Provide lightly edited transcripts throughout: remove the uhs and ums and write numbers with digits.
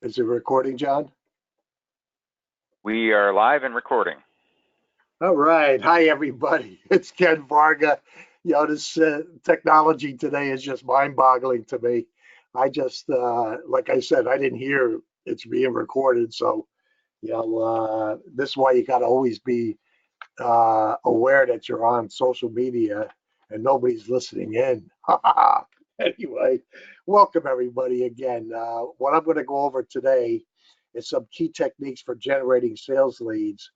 Is it recording, John? We are live and recording. All right. Hi, everybody. It's Ken Varga. This technology today is just mind-boggling to me. I just, like I said, I didn't hear it's being recorded. So, this is why you got to always be aware that you're on social media and nobody's listening in. Anyway, welcome everybody again. What I'm going to go over today is some key techniques for generating sales leads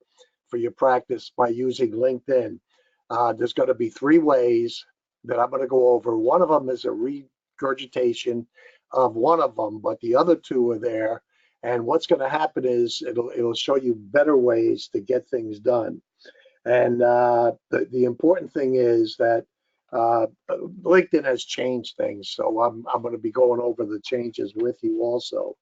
for your practice by using LinkedIn. There's going to be three ways that I'm going to go over. One of them is a regurgitation of one of them, but the other two are there. And what's going to happen is it'll show you better ways to get things done. And the important thing is that LinkedIn has changed things. So I'm going to be going over the changes with you also.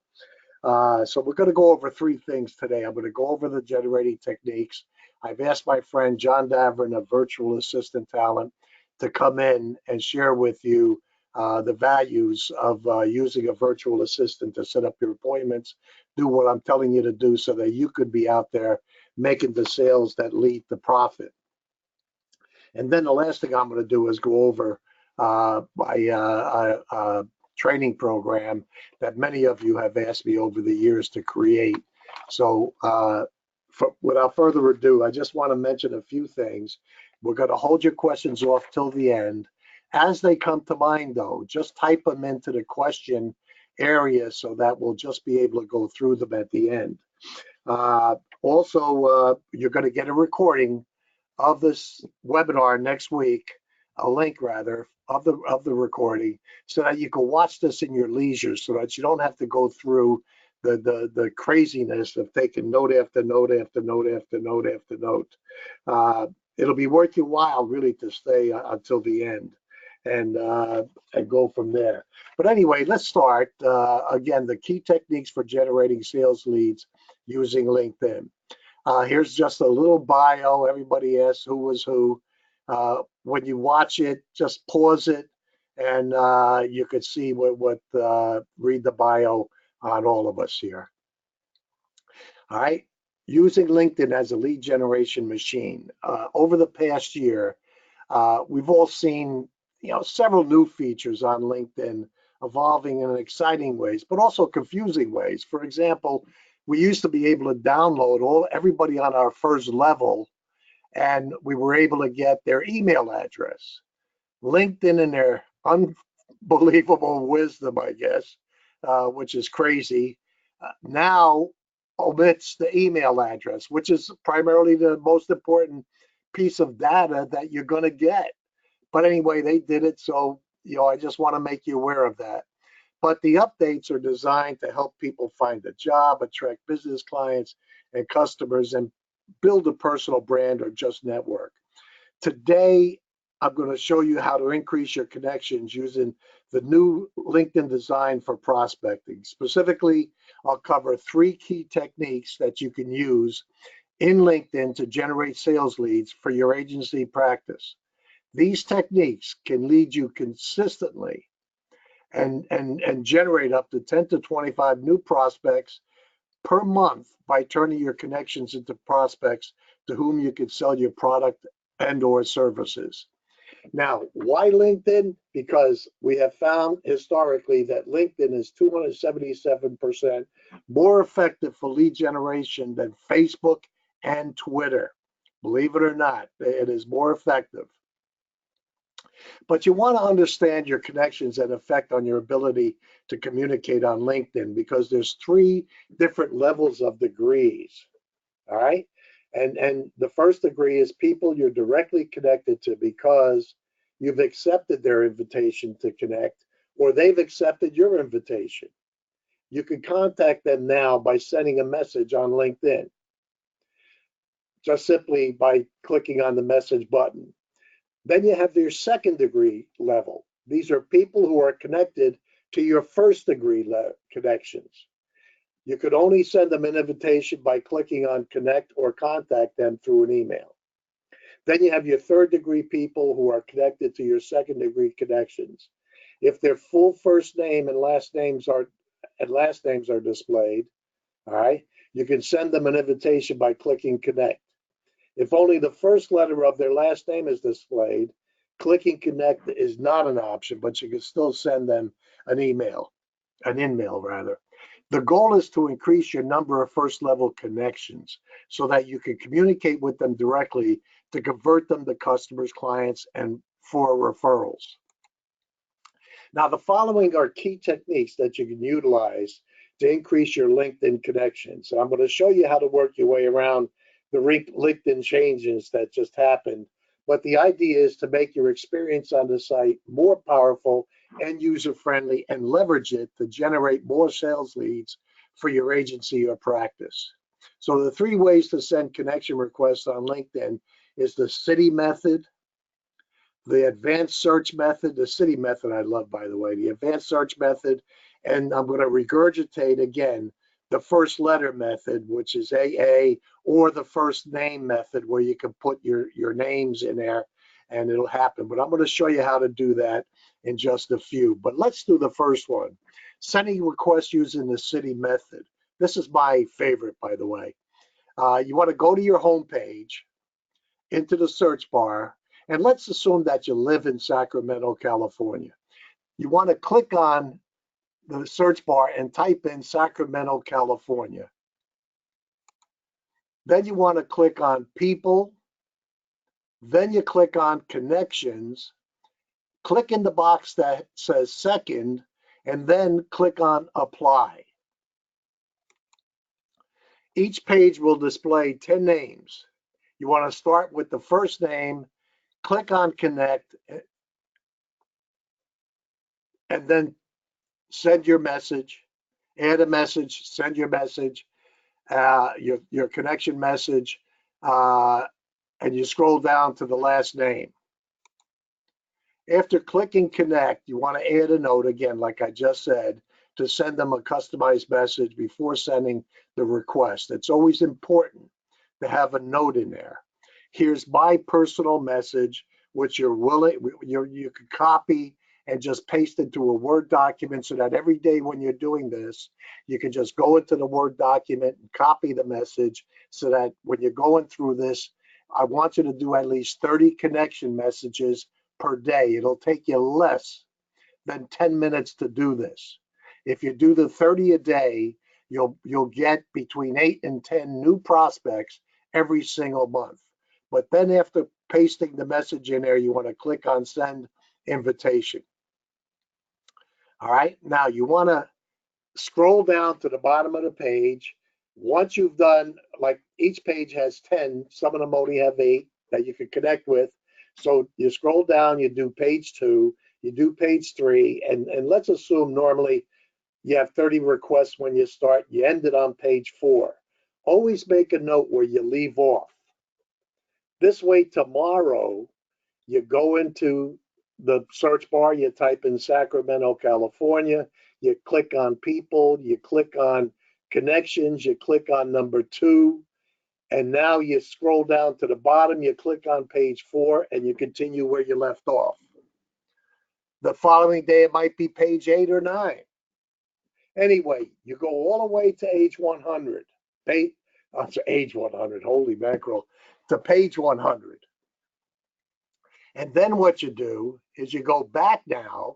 So we're going to go over three things today. I'm going to go over the generating techniques. I've asked my friend John Davern of Virtual Assistant Talent to come in and share with you the values of using a virtual assistant to set up your appointments, do what I'm telling you to do so that you could be out there making the sales that lead to profit. And then the last thing I'm going to do is go over my training program that many of you have asked me over the years to create. So without further ado, I just want to mention a few things. We're going to hold your questions off till the end. As they come to mind, though, just type them into the question area so that we'll just be able to go through them at the end. Also, you're going to get a recording of this webinar next week, a link rather of the recording, so that you can watch this in your leisure, so that you don't have to go through the craziness of taking note after note after note after note after note. It'll be worth your while really to stay until the end and go from there. But anyway, let's start. Again, the key techniques for generating sales leads using LinkedIn. Here's just a little bio. Everybody asks who was who. When you watch it, just pause it, and you could see read the bio on all of us here. All right, using LinkedIn as a lead generation machine. Over the past year, we've all seen several new features on LinkedIn evolving in exciting ways, but also confusing ways. For example, we used to be able to download everybody on our first level, and we were able to get their email address. LinkedIn, in their unbelievable wisdom, I guess, which is crazy, now omits the email address, which is primarily the most important piece of data that you're going to get. But anyway, they did it, so I just want to make you aware of that. But the updates are designed to help people find a job, attract business clients and customers, and build a personal brand or just network. Today, I'm going to show you how to increase your connections using the new LinkedIn design for prospecting. Specifically, I'll cover three key techniques that you can use in LinkedIn to generate sales leads for your agency practice. These techniques can lead you consistently and generate up to 10 to 25 new prospects per month by turning your connections into prospects to whom you can sell your product and or services. Now, why LinkedIn? Because we have found historically that LinkedIn is 277% more effective for lead generation than Facebook and Twitter. Believe it or not, it is more effective. But you want to understand your connections and effect on your ability to communicate on LinkedIn, because there's three different levels of degrees. All right. And the first degree is people you're directly connected to because you've accepted their invitation to connect, or they've accepted your invitation. You can contact them now by sending a message on LinkedIn, just simply by clicking on the message button. Then you have your second degree level. These are people who are connected to your first degree connections. You could only send them an invitation by clicking on connect or contact them through an email. Then you have your third degree people who are connected to your second degree connections. If their full first name and last names are and last names are displayed. All right. You can send them an invitation by clicking connect. If only the first letter of their last name is displayed, clicking connect is not an option, but you can still send them an email, an in-mail rather. The goal is to increase your number of first level connections so that you can communicate with them directly to convert them to customers, clients, and for referrals. Now, the following are key techniques that you can utilize to increase your LinkedIn connections. And I'm going to show you how to work your way around the LinkedIn changes that just happened. But the idea is to make your experience on the site more powerful and user-friendly and leverage it to generate more sales leads for your agency or practice. So the 3 ways to send connection requests on LinkedIn is the city method, the advanced search method, the city method I love, by the way, the advanced search method, and I'm going to regurgitate again the first letter method, which is AA, or the first name method where you can put your names in there and it'll happen. But I'm going to show you how to do that in just a few. But let's do the first one. Sending requests using the city method. This is my favorite, by the way. You want to go to your home page, into the search bar, and let's assume that you live in Sacramento, California. You want to click on the search bar and type in Sacramento, California. Then you want to click on people. Then you click on connections. Click in the box that says second, and then click on apply. Each page will display 10 names. You want to start with the first name, click on connect, and then send your message, add a message, send your message, your connection message, and you scroll down to the last name. After clicking connect, you want to add a note again, like I just said, to send them a customized message before sending the request. It's always important to have a note in there. Here's my personal message, which you can copy and just paste into a Word document so that every day when you're doing this, you can just go into the Word document and copy the message so that when you're going through this, I want you to do at least 30 connection messages per day. It'll take you less than 10 minutes to do this. If you do the 30 a day, you'll get between 8 and 10 new prospects every single month. But then after pasting the message in there, you want to click on send invitation. All right, now you want to scroll down to the bottom of the page. Once you've done, like each page has 10, some of them only have 8 that you can connect with. So you scroll down, you do page 2, you do page 3, and let's assume normally you have 30 requests when you start, you end it on page 4. Always make a note where you leave off. This way tomorrow, you go into the search bar, you type in Sacramento, California, you click on people, you click on connections, you click on number 2, and now you scroll down to the bottom, you click on page 4, and you continue where you left off. The following day, it might be page 8 or 9. Anyway, you go all the way to age 100. Age 100, holy mackerel, to page 100. And then what you do is you go back now,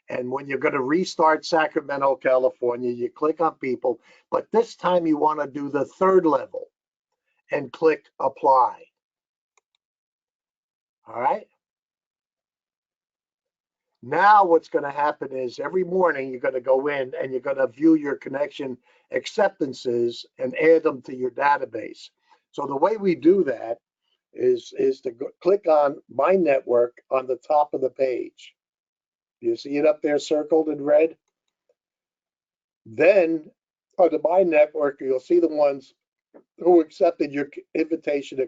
and when you're going to restart Sacramento, California, you click on people, but this time you want to do the 3rd level and click apply. All right. Now what's going to happen is every morning you're going to go in and you're going to view your connection acceptances and add them to your database. So the way we do that is to click on my network on the top of the page. You see it up there circled in red? Then under my network, you'll see the ones who accepted your invitation to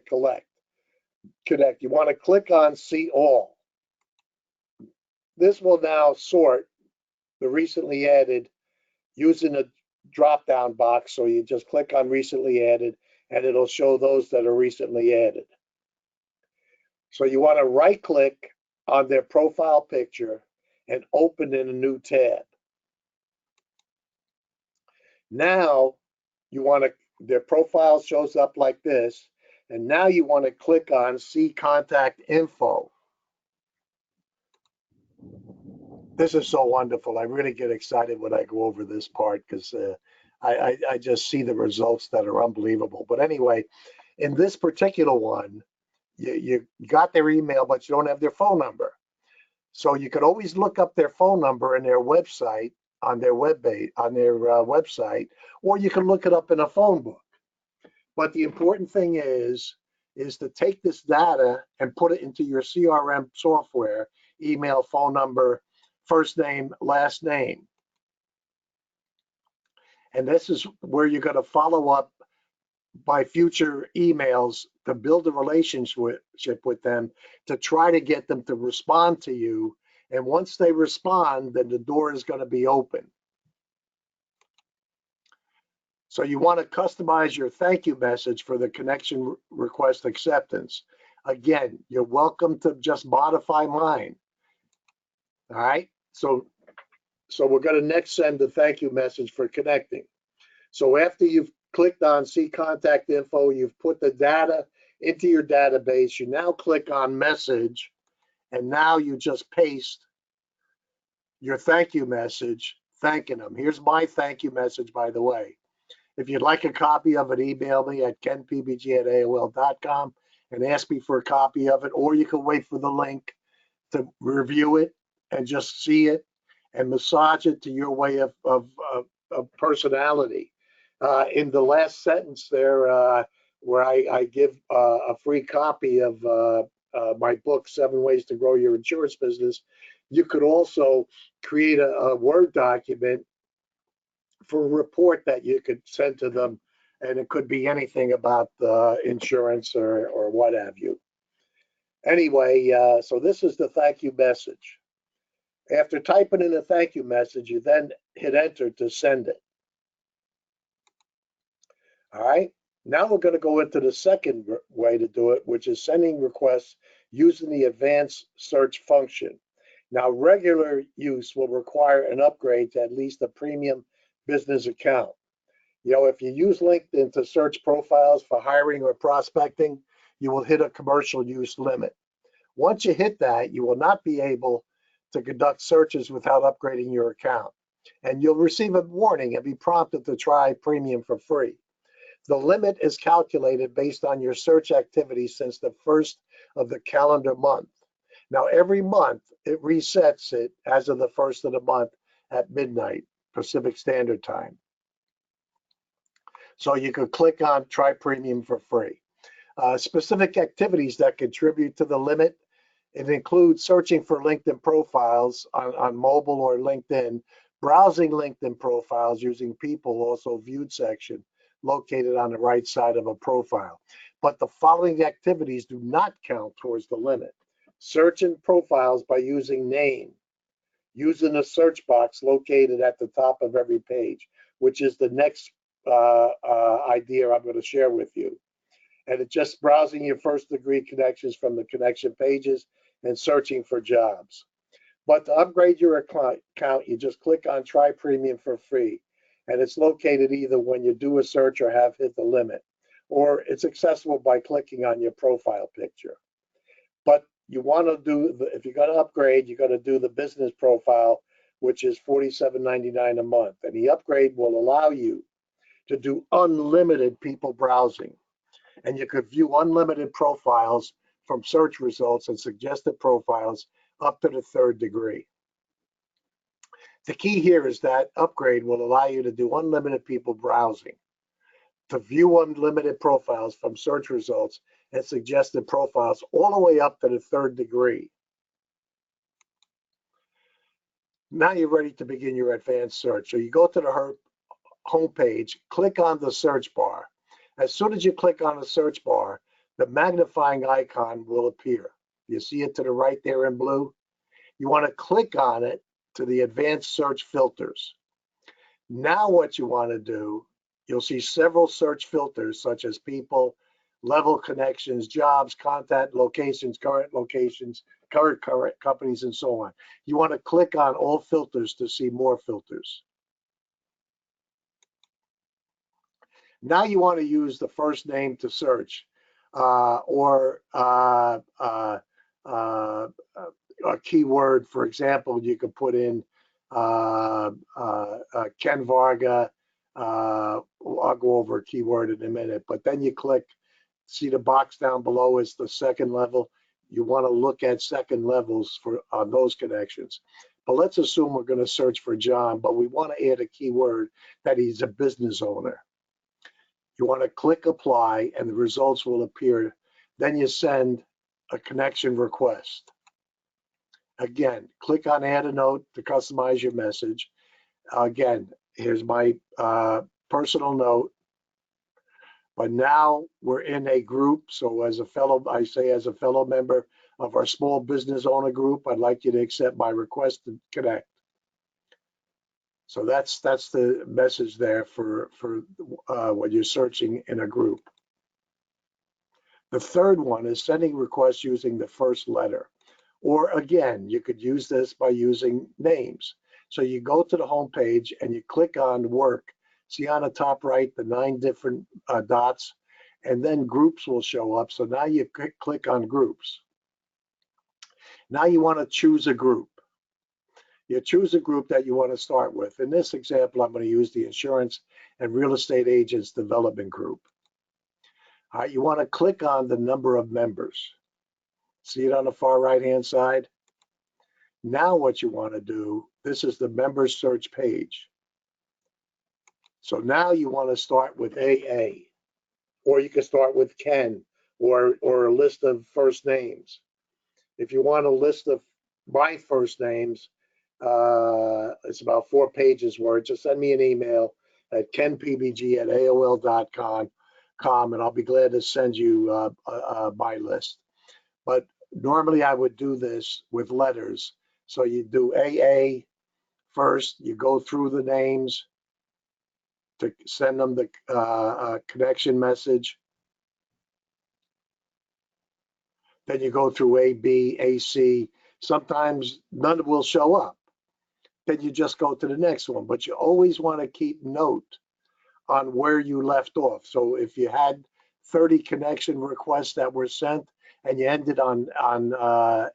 connect. You want to click on see all. This will now sort the recently added using a drop-down box. So you just click on recently added and it'll show those that are recently added. So you want to right click on their profile picture and open in a new tab. Now you want to, their profile shows up like this, and now you want to click on see contact info. This is so wonderful. I really get excited when I go over this part because I just see the results that are unbelievable. But anyway, in this particular one, you got their email, but you don't have their phone number. So you could always look up their phone number in their website on their website, or you can look it up in a phone book. But the important thing is to take this data and put it into your CRM software, email, phone number, first name, last name. And this is where you're going to follow up by future emails to build a relationship with them, to try to get them to respond to you. And once they respond, then the door is going to be open. So you want to customize your thank you message for the connection request acceptance. Again, you're welcome to just modify mine. All right. So we're going to next send the thank you message for connecting. So after you've clicked on see contact info, you've put the data into your database, you now click on message, and now you just paste your thank you message thanking them. Here's my thank you message, by the way. If you'd like a copy of it, email me at kenpbg@aol.com and ask me for a copy of it, or you can wait for the link to review it and just see it and massage it to your way of personality. In the last sentence there, where I give a free copy of my book, 7 Ways to Grow Your Insurance Business, you could also create a Word document for a report that you could send to them, and it could be anything about insurance or what have you. Anyway, so this is the thank you message. After typing in a thank you message, you then hit enter to send it. All right. Now we're going to go into the second way to do it, which is sending requests using the advanced search function. Now, regular use will require an upgrade to at least a premium business account. You know, if you use LinkedIn to search profiles for hiring or prospecting, you will hit a commercial use limit. Once you hit that, you will not be able to conduct searches without upgrading your account. And you'll receive a warning and be prompted to try premium for free. The limit is calculated based on your search activity since the first of the calendar month. Now, every month, it resets it as of the first of the month at midnight, Pacific Standard Time. So you could click on try premium for free. Specific activities that contribute to the limit, it includes searching for LinkedIn profiles on mobile or LinkedIn, browsing LinkedIn profiles using people also viewed section located on the right side of a profile. But the following activities do not count towards the limit. Searching profiles by using name, using the search box located at the top of every page, which is the next idea I'm going to share with you. And it's just browsing your first degree connections from the connection pages and searching for jobs. But to upgrade your account, you just click on try premium for free. And it's located either when you do a search or have hit the limit, or it's accessible by clicking on your profile picture. But you want to do, if you're going to upgrade, you're going to do the business profile, which is $47.99 a month. And the upgrade will allow you to do unlimited people browsing. And you could view unlimited profiles from search results and suggested profiles up to the 3rd degree. The key here is that upgrade will allow you to do unlimited people browsing, to view unlimited profiles from search results and suggested profiles all the way up to the 3rd degree. Now you're ready to begin your advanced search. So you go to the home page, click on the search bar. As soon as you click on the search bar, the magnifying icon will appear. You see it to the right there in blue? You want to click on it to the advanced search filters. Now what you want to do, you'll see several search filters such as people, level connections, jobs, contact, locations, current companies, and so on. You want to click on all filters to see more filters. Now you want to use the first name to search, or a keyword. For example, you could put in Ken Varga. I'll go over a keyword in a minute, but then you click, see the box down below is the second level. You want to look at second levels for on those connections. But let's assume we're going to search for John, but we want to add a keyword that he's a business owner. You want to click apply and the results will appear. Then you send a connection request. Again, click on add a note to customize your message. Again, here's my personal note. But now we're in a group. So as a fellow, I say as a fellow member of our small business owner group, I'd like you to accept my request to connect. So that's the message there for when you're searching in a group. The third one is sending requests using the first letter. Or again, you could use this by using names. So you go to the home page and you click on work. See on the top right, the 9 different dots, and then groups will show up. So now you click on groups. Now you want to choose a group. You choose a group that you want to start with. In this example, I'm going to use the Insurance and Real Estate Agents Development Group. All right, you want to click on the number of members. See it on the far right-hand side? Now what you want to do, this is the members search page. So now you want to start with AA, or you can start with Ken, or a list of first names. If you want a list of my first names, it's about 4 pages worth. Just send me an email at kenpbg@aol.com, and I'll be glad to send you my list. But normally I would do this with letters. So you do AA first, you go through the names to send them the connection message. Then you go through AB, AC. Sometimes none will show up. Then you just go to the next one. But you always want to keep note on where you left off. So if you had 30 connection requests that were sent and you ended on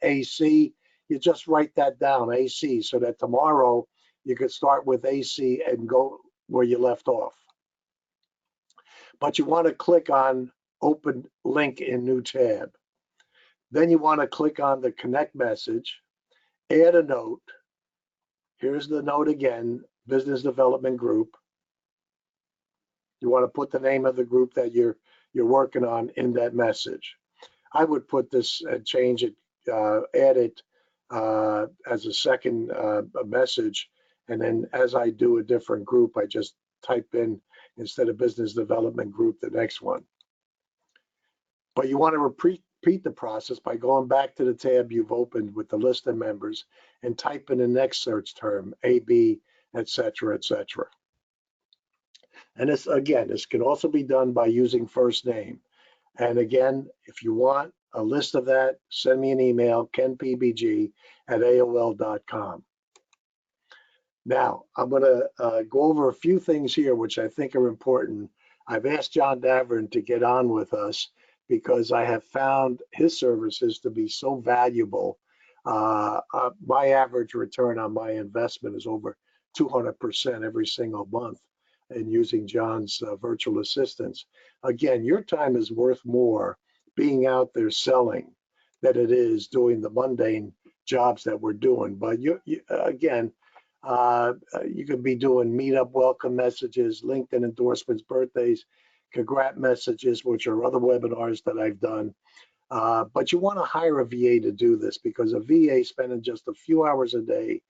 AC, you just write that down, AC, so that tomorrow you could start with AC and go where you left off. But you want to click on open link in new tab. Then you want to click on the connect message, add a note. Here's the note again, business development group. You want to put the name of the group that you're working on in that message. I would put this and change it, add it as a second message. And then as I do a different group, I just type in, instead of business development group, the next one. But you want to repeat the process by going back to the tab you've opened with the list of members and type in the next search term, AB, etc., etc. And this, again, this can also be done by using first name. And again, if you want a list of that, send me an email, kenpbg@aol.com. Now, I'm going to go over a few things here which I think are important. I've asked John Davern to get on with us because I have found his services to be so valuable. My average return on my investment is over 200% every single month in using John's virtual assistants. Again, your time is worth more being out there selling than it is doing the mundane jobs that we're doing. But again, you could be doing meetup welcome messages, LinkedIn endorsements, birthdays, congrat messages, which are other webinars that I've done. But you want to hire a VA to do this, because a VA spending just a few hours a day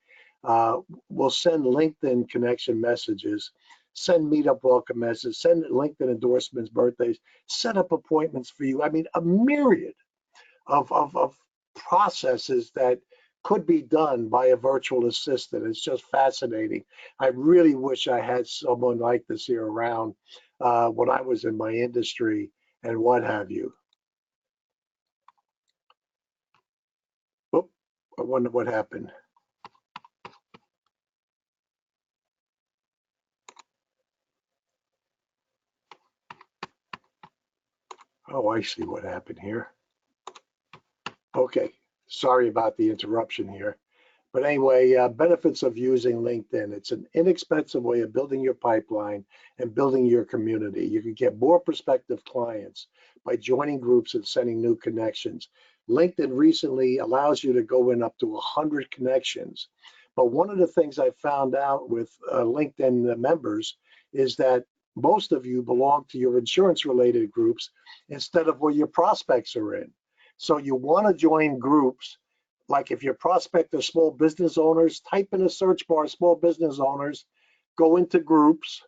will send LinkedIn connection messages, send meetup welcome messages, send LinkedIn endorsements, birthdays, set up appointments for you. I mean, a myriad of processes that could be done by a virtual assistant. It's just fascinating. I really wish I had someone like this here around when I was in my industry and what have you. Oop, I wonder what happened. Oh, I see what happened here. Okay, sorry about the interruption here. But anyway, benefits of using LinkedIn. It's an inexpensive way of building your pipeline and building your community. You can get more prospective clients by joining groups and sending new connections. LinkedIn recently allows you to go in up to 100 connections. But one of the things I found out with LinkedIn members is that most of you belong to your insurance related groups instead of where your prospects are in. So you want to join groups. Like if your prospect are small business owners, type in a search bar small business owners, go into groups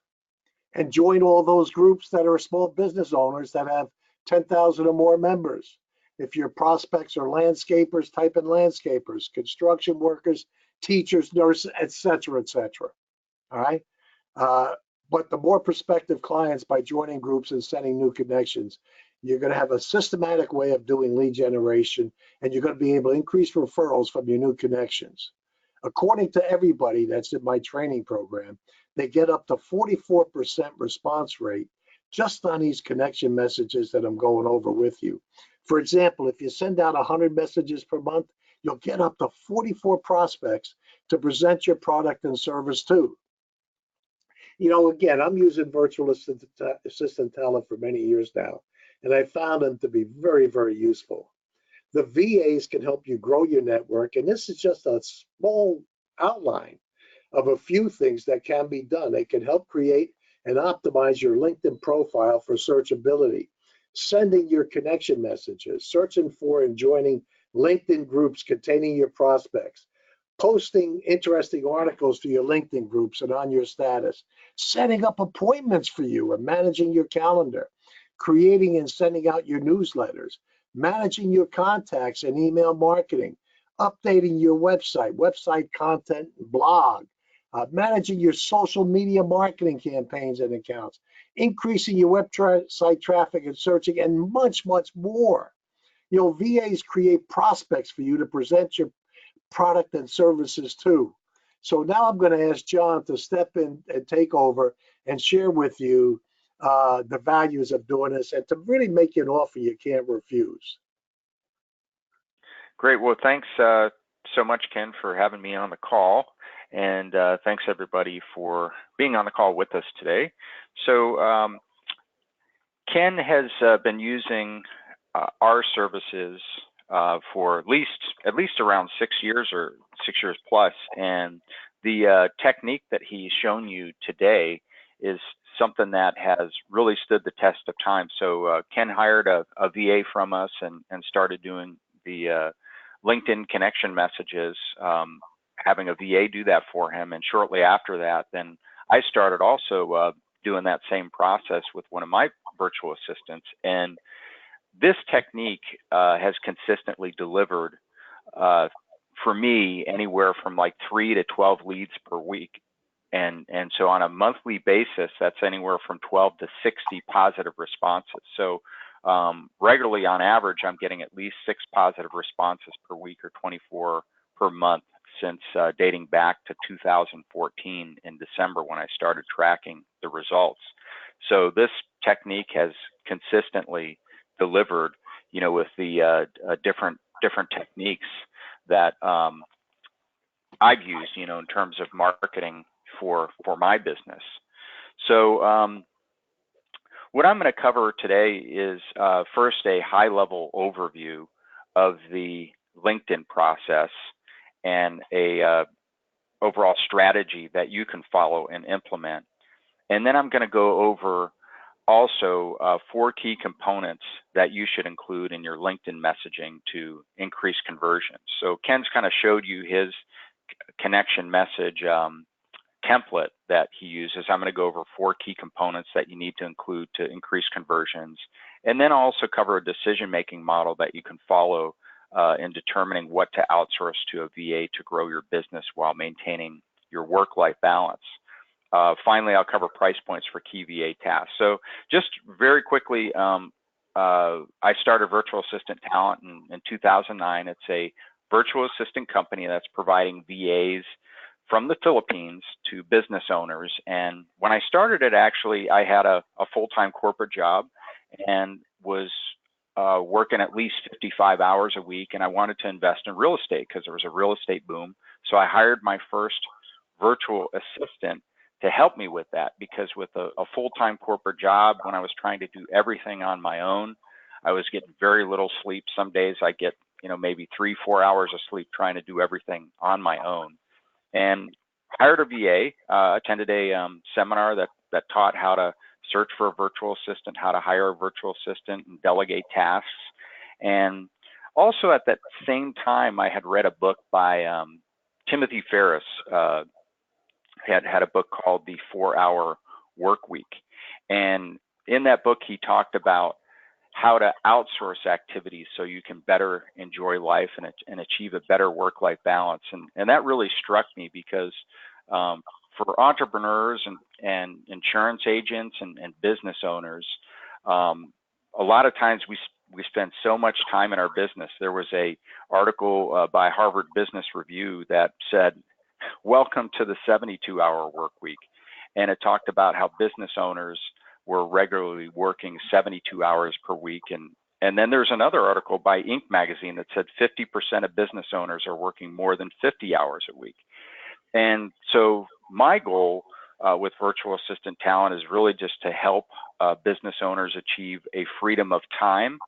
and join all those groups that are small business owners that have 10,000 or more members. If your prospects are landscapers, type in landscapers, construction workers, teachers, nurses, etc., etc. All right. Uh, but the more prospective clients by joining groups and sending new connections, you're going to have a systematic way of doing lead generation, and you're going to be able to increase referrals from your new connections. According to everybody that's in my training program, they get up to 44% response rate just on these connection messages that I'm going over with you. For example, if you send out 100 messages per month, you'll get up to 44 prospects to present your product and service to. You know, again, I'm using virtual assistant talent for many years now, and I found them to be very, very useful. The VAs can help you grow your network, and this is just a small outline of a few things that can be done. They can help create and optimize your LinkedIn profile for searchability, sending your connection messages, searching for and joining LinkedIn groups containing your prospects, posting interesting articles to your LinkedIn groups and on your status, setting up appointments for you and managing your calendar, creating and sending out your newsletters, managing your contacts and email marketing, updating your website content, blog, managing your social media marketing campaigns and accounts, increasing your website traffic and searching, and much, much more. You know, VAs create prospects for you to present your product and services too. So now I'm going to ask John to step in and take over and share with you the values of doing this and to really make you an offer you can't refuse. Great. Well, thanks so much, Ken, for having me on the call. And thanks, everybody, for being on the call with us today. So Ken has been using our services for at least around 6 years or 6 years plus. And the technique that he's shown you today is something that has really stood the test of time. So Ken hired a VA from us and started doing the LinkedIn connection messages, having a VA do that for him. And shortly after that, then I started also doing that same process with one of my virtual assistants. And this technique has consistently delivered for me anywhere from like 3 to 12 leads per week. And so on a monthly basis, that's anywhere from 12 to 60 positive responses. So regularly on average, I'm getting at least 6 positive responses per week or 24 per month since dating back to 2014 in December when I started tracking the results. So this technique has consistently delivered, you know, with the different techniques that I've used, you know, in terms of marketing for my business. So what I'm going to cover today is first a high-level overview of the LinkedIn process and a overall strategy that you can follow and implement. And then I'm going to go over also 4 key components that you should include in your LinkedIn messaging to increase conversions. So Ken's kind of showed you his connection message template that he uses. I'm going to go over 4 key components that you need to include to increase conversions, and then I'll also cover a decision-making model that you can follow in determining what to outsource to a VA to grow your business while maintaining your work-life balance. Finally, I'll cover price points for key VA tasks. So just very quickly, I started Virtual Assistant Talent in 2009. It's a virtual assistant company that's providing VAs from the Philippines to business owners. And when I started it, actually, I had a full-time corporate job and was working at least 55 hours a week, and I wanted to invest in real estate because there was a real estate boom. So I hired my first virtual assistant to help me with that, because with a full-time corporate job, when I was trying to do everything on my own, I was getting very little sleep. Some days I get, maybe 3-4 hours of sleep trying to do everything on my own. And hired a VA, attended a seminar that taught how to search for a virtual assistant, how to hire a virtual assistant and delegate tasks. And also at that same time, I had read a book by Timothy Ferriss, had a book called The 4-Hour Work Week. And in that book, he talked about how to outsource activities so you can better enjoy life and achieve a better work-life balance. And that really struck me, because for entrepreneurs and insurance agents and business owners, a lot of times we spend so much time in our business. There was a article by Harvard Business Review that said, "Welcome to the 72-hour work week." And it talked about how business owners were regularly working 72 hours per week. And then there's another article by Inc. magazine that said 50% of business owners are working more than 50 hours a week. And so my goal with virtual assistant talent is really just to help business owners achieve a freedom of time,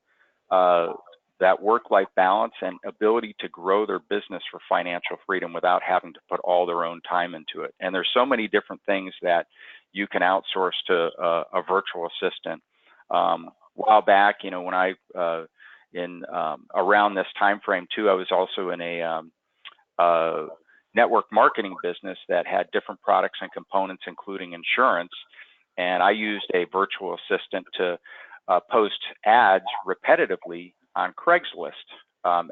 that work-life balance, and ability to grow their business for financial freedom without having to put all their own time into it. And there's so many different things that you can outsource to a virtual assistant. A while back, when I around this time frame too, I was also in a network marketing business that had different products and components, including insurance. And I used a virtual assistant to post ads repetitively on Craigslist,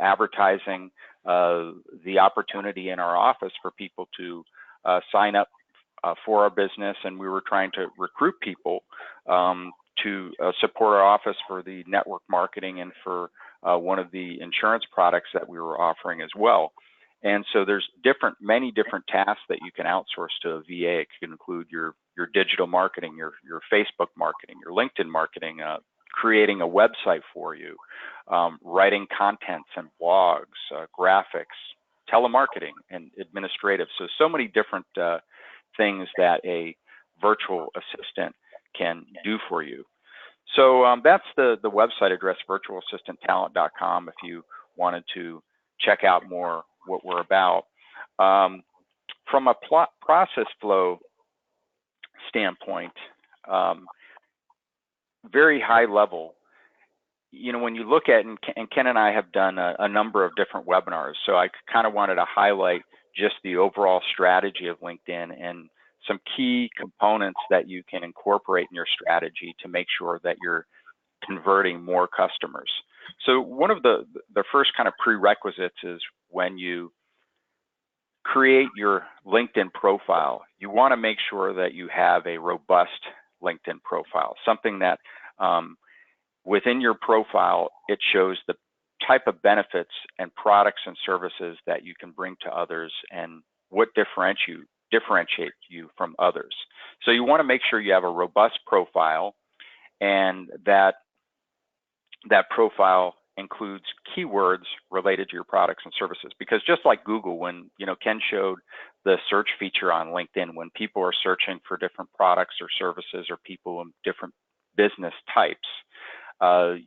advertising the opportunity in our office for people to sign up for our business. And we were trying to recruit people to support our office for the network marketing and for one of the insurance products that we were offering as well. And so there's many different tasks that you can outsource to a VA. It can include your digital marketing, your Facebook marketing, your LinkedIn marketing, creating a website for you, writing contents and blogs, graphics, telemarketing, and administrative. So many different things that a virtual assistant can do for you. So that's the website address, virtualassistanttalent.com, if you wanted to check out more what we're about. From a process flow standpoint, very high level, when you look at, and Ken and I have done a number of different webinars, so I kind of wanted to highlight just the overall strategy of LinkedIn and some key components that you can incorporate in your strategy to make sure that you're converting more customers. So one of the first kind of prerequisites is when you create your LinkedIn profile, you want to make sure that you have a robust LinkedIn profile, something that within your profile, it shows the type of benefits and products and services that you can bring to others and what differentiate you from others. So you want to make sure you have a robust profile, and that profile includes keywords related to your products and services. Because just like Google, when Ken showed the search feature on LinkedIn, when people are searching for different products or services or people in different business types,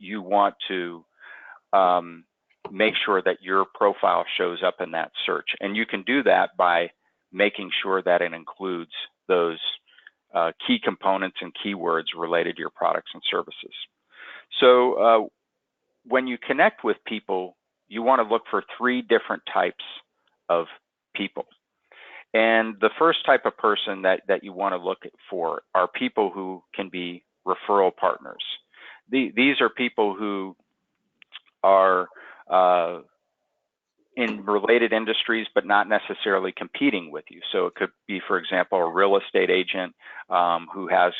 you want to make sure that your profile shows up in that search. And you can do that by making sure that it includes those key components and keywords related to your products and services. So when you connect with people, you want to look for 3 different types of people. And the first type of person that you want to look for are people who can be referral partners. These are people who are in related industries, but not necessarily competing with you. So it could be, for example, a real estate agent who has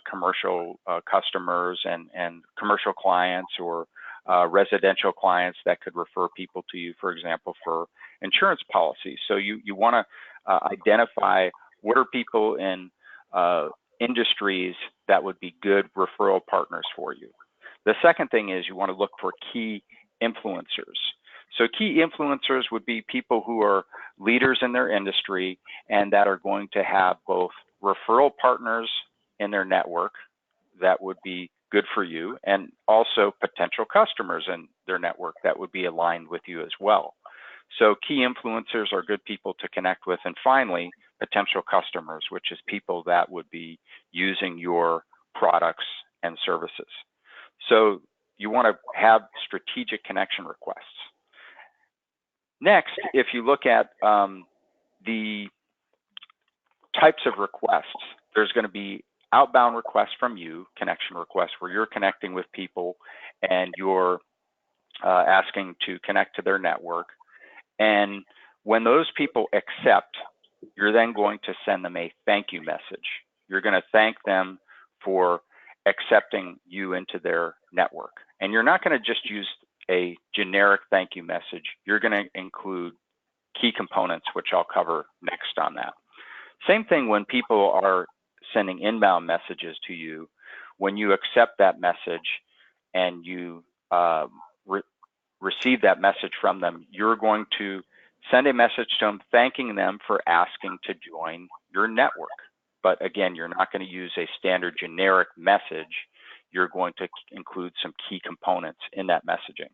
commercial customers and commercial clients, or residential clients that could refer people to you, for example, for insurance policies. So you want to identify what are people in industries that would be good referral partners for you. The second thing is you want to look for key influencers. So key influencers would be people who are leaders in their industry and that are going to have both referral partners in their network that would be good for you, and also potential customers in their network that would be aligned with you as well. So key influencers are good people to connect with. And finally, potential customers, which is people that would be using your products and services. So you want to have strategic connection requests. Next, if you look at the types of requests, there's going to be outbound requests from you, connection requests, where you're connecting with people and you're asking to connect to their network. And when those people accept, you're then going to send them a thank you message. You're going to thank them for accepting you into their network. And you're not going to just use a generic thank you message. You're going to include key components, which I'll cover next on that. Same thing when people are sending inbound messages to you. When you accept that message and you receive that message from them, you're going to send a message to them thanking them for asking to join your network. But again, you're not going to use a standard generic message. You're going to include some key components in that messaging.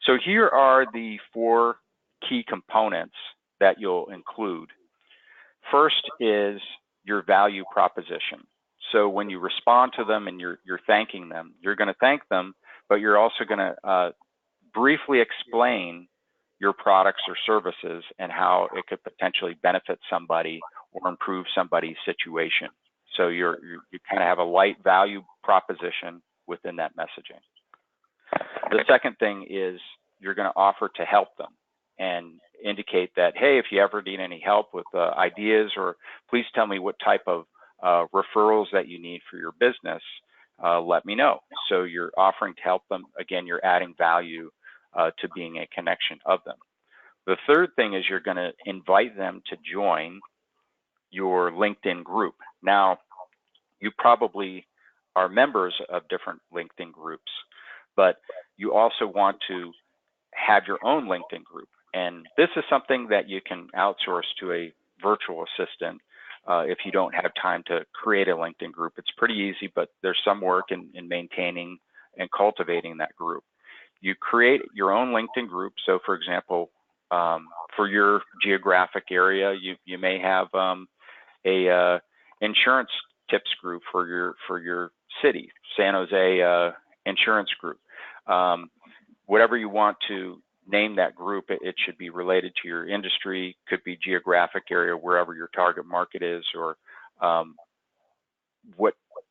So here are the 4 key components that you'll include. First is your value proposition. So when you respond to them and you're thanking them, you're going to thank them, but you're also going to briefly explain your products or services and how it could potentially benefit somebody or improve somebody's situation. So you kind of have a light value proposition within that messaging. The second thing is you're going to offer to help them and indicate that, hey, if you ever need any help with ideas, or please tell me what type of referrals that you need for your business, let me know. So you're offering to help them. Again, you're adding value to being a connection of them. The third thing is you're going to invite them to join your LinkedIn group. Now, you probably are members of different LinkedIn groups, but you also want to have your own LinkedIn group. And this is something that you can outsource to a virtual assistant if you don't have time to create a LinkedIn group. It's pretty easy, but there's some work in maintaining and cultivating that group. You create your own LinkedIn group. So for example, for your geographic area, you may have a insurance tips group for your city, San Jose insurance group. Whatever you want to name that group, it should be related to your industry, could be geographic area, wherever your target market is, or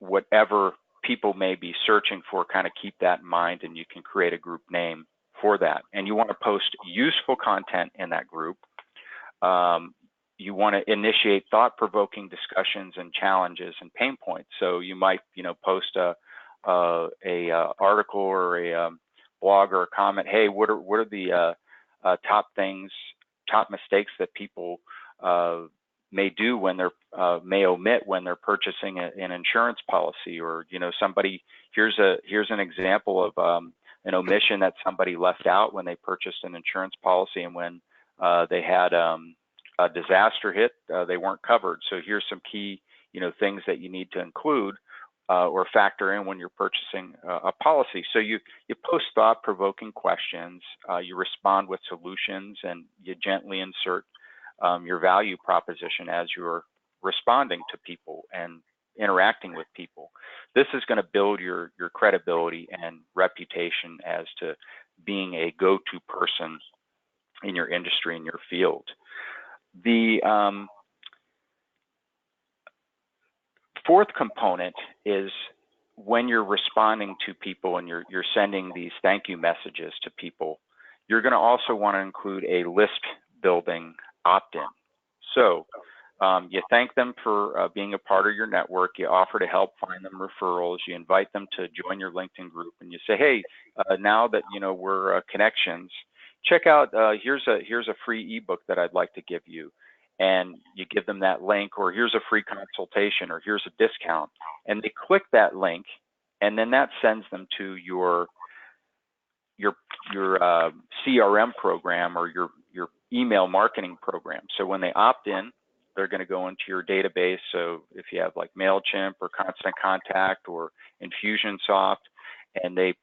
whatever people may be searching for, kind of keep that in mind, and you can create a group name for that. And you want to post useful content in that group. You want to initiate thought-provoking discussions and challenges and pain points. So you might, post a article or a blog or a comment. Hey, what are the top mistakes that people may do when they're may omit when they're purchasing an insurance policy? Or somebody, here's an example of an omission that somebody left out when they purchased an insurance policy, and when they had a disaster hit, they weren't covered. So here's some key things that you need to include or factor in when you're purchasing a policy. So you post thought-provoking questions, you respond with solutions, and you gently insert your value proposition as you're responding to people and interacting with people. This is going to build your credibility and reputation as to being a go-to person in your industry, in your field. The fourth component is when you're responding to people and you're sending these thank you messages to people, you're going to also want to include a list building opt-in. So you thank them for being a part of your network. You offer to help find them referrals. You invite them to join your LinkedIn group, and you say, hey, now that we're connections, check out here's a free ebook that I'd like to give you. And you give them that link, or here's a free consultation, or here's a discount. And they click that link, and then that sends them to your CRM program or your email marketing program. So when they opt in, they're going to go into your database. So if you have like MailChimp or Constant Contact or Infusionsoft, and they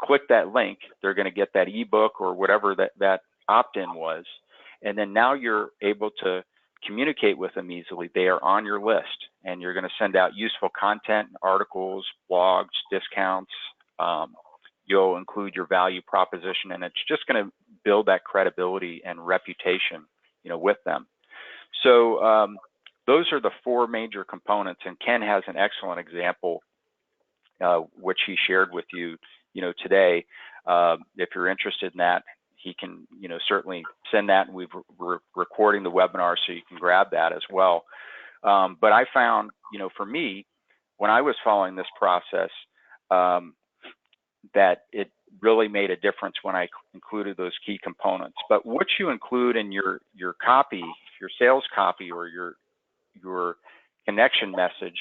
click that link, they're going to get that ebook or whatever that opt-in was. And then now you're able to communicate with them easily. They are on your list, and you're going to send out useful content, articles, blogs, discounts. You'll include your value proposition, and it's just going to build that credibility and reputation, with them. So those are the four major components, and Ken has an excellent example, which he shared with you, today. If you're interested in that, he can, certainly send that, and we're recording the webinar so you can grab that as well. But I found, for me, when I was following this process, that it really made a difference when I included those key components. But what you include in your copy, your sales copy, or your connection message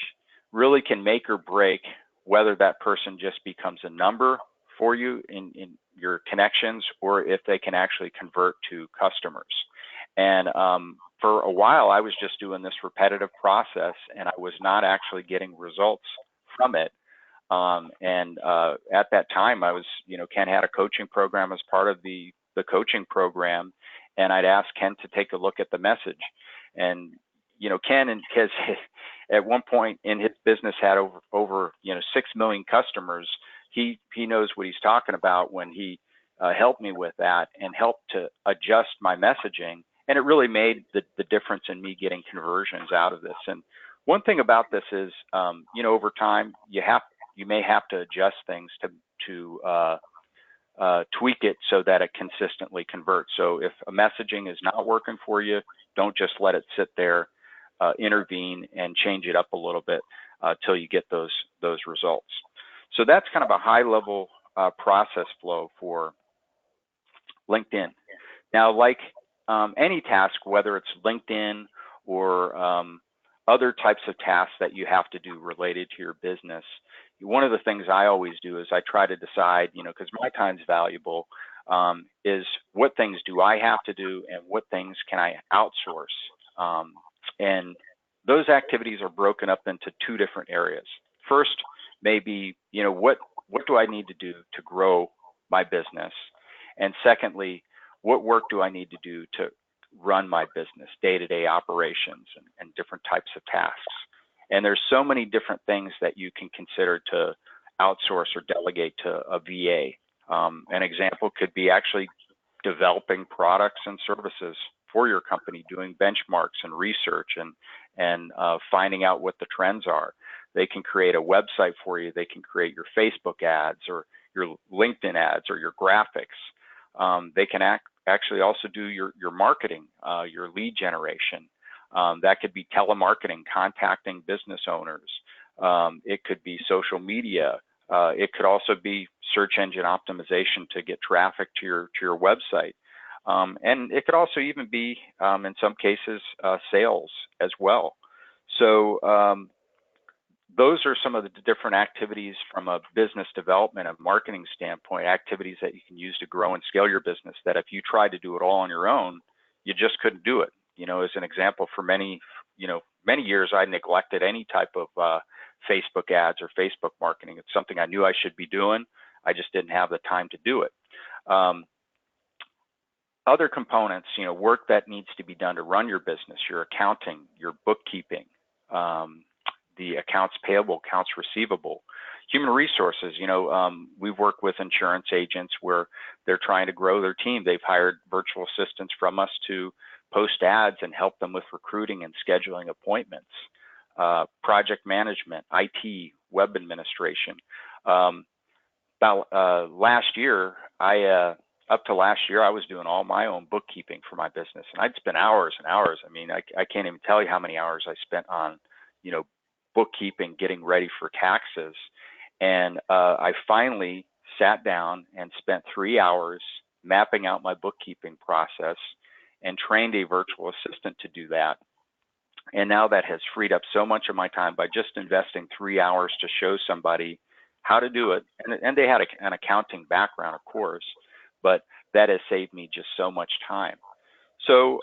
really can make or break whether that person just becomes a number for you in your connections, or if they can actually convert to customers. And for a while, I was just doing this repetitive process, and I was not actually getting results from it. At that time, I was, Ken had a coaching program as part of the coaching program, and I'd ask Ken to take a look at the message. And, Ken has at one point in his business had over 6 million customers. He knows what he's talking about when he helped me with that and helped to adjust my messaging. And it really made the difference in me getting conversions out of this. And one thing about this is, over time, you may have to adjust things to tweak it so that it consistently converts. So if a messaging is not working for you, don't just let it sit there. Intervene and change it up a little bit till you get those results. So that's kind of a high-level process flow for LinkedIn. Now, like any task, whether it's LinkedIn or other types of tasks that you have to do related to your business, one of the things I always do is I try to decide, because my time's valuable, is what things do I have to do and what things can I outsource? And those activities are broken up into two different areas. First, maybe, what do I need to do to grow my business? And secondly, what work do I need to do to run my business, day-to-day operations and different types of tasks? And there's so many different things that you can consider to outsource or delegate to a VA. An example could be actually developing products and services for your company, doing benchmarks and research and finding out what the trends are. They can create a website for you. They can create your Facebook ads or your LinkedIn ads or your graphics. They can actually also do your marketing, your lead generation. That could be telemarketing, contacting business owners. It could be social media. It could also be search engine optimization to get traffic to your website. And it could also even be, in some cases, sales as well. So those are some of the different activities from a business development and marketing standpoint, activities that you can use to grow and scale your business, that if you tried to do it all on your own, you just couldn't do it. As an example, for many years, I neglected any type of Facebook ads or Facebook marketing. It's something I knew I should be doing. I just didn't have the time to do it. Other components, work that needs to be done to run your business, your accounting, your bookkeeping, the accounts payable, accounts receivable, human resources. We've worked with insurance agents where they're trying to grow their team. They've hired virtual assistants from us to post ads and help them with recruiting and scheduling appointments, project management, IT, web administration. Last year, up to last year, I was doing all my own bookkeeping for my business, and I'd spend hours and hours. I mean, I can't even tell you how many hours I spent on, bookkeeping, getting ready for taxes. And I finally sat down and spent 3 hours mapping out my bookkeeping process and trained a virtual assistant to do that. And now that has freed up so much of my time by just investing 3 hours to show somebody how to do it. And they had an accounting background, of course, but that has saved me just so much time. So